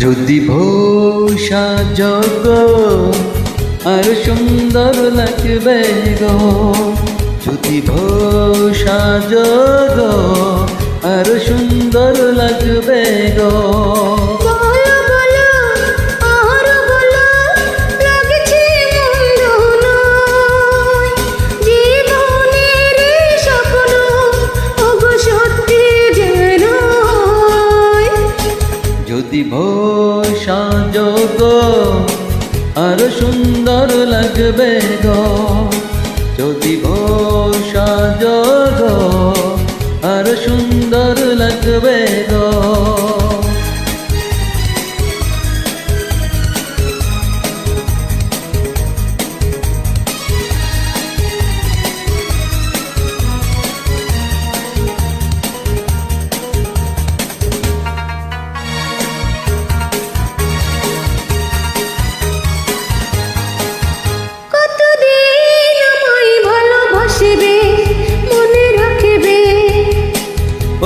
যদি ভূষা যোগ আর সুন্দর লাগবে গো, যদি ভূষা যোগ আর সুন্দর লাগবে গো। যদি ভূষা যোগ আর সুন্দর লাগবে গো, যদি ভূষা যোগ আর সুন্দর লাগবে গো।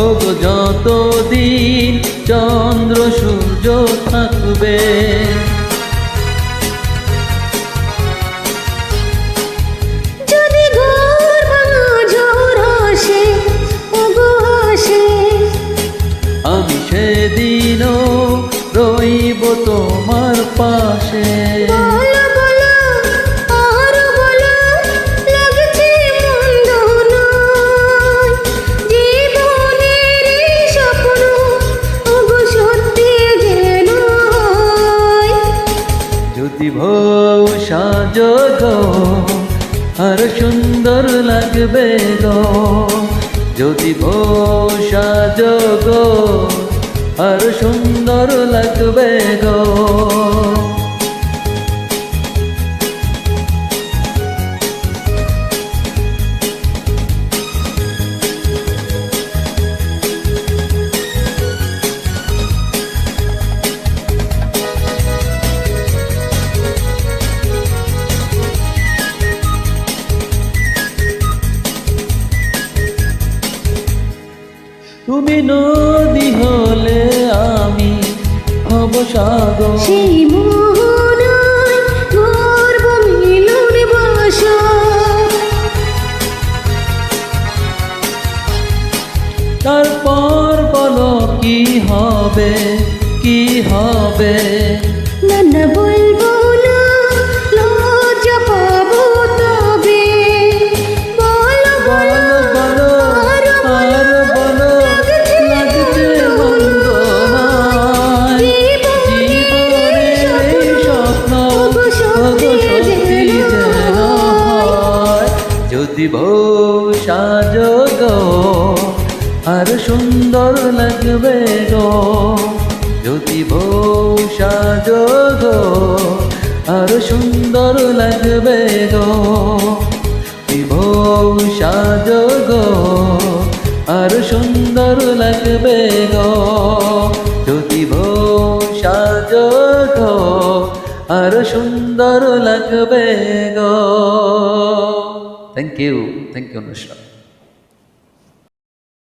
ওগো যতদিন চন্দ্র সূর্য থাকবে, যদি ঘর ভাঙা ঝড় আসে, ওগো আসে, আমি সেদিনও রইব তোমার পাশে। যদি ভূষা যোগ আর সুন্দর লাগবে গো, যদি ভূষা যোগ আর সুন্দর লাগবে গো। তুমি নদী হলে আমি হব সাগর, সেই মোহনায় গর্ব মিলন বাসা। তারপর বলো কি হবে, কি হবে? না না বলবো না, লজ্জা পাবো তবে। বলো বলো বলো আর বলো, লাগছে মন্দ নয়, জীবনের এই স্বপ্ন ওগো সত্যি যেন হয়। যদি ভূষা যোগ আর সুন্দর লাগবে গো, যদি ভূষা যোগ আর সুন্দর লাগবে গো, ভূষা যোগ আর সুন্দর লাগবে গো, যদি ভূষা যোগ আর সুন্দর লাগবে গো। Thank you Nusrat.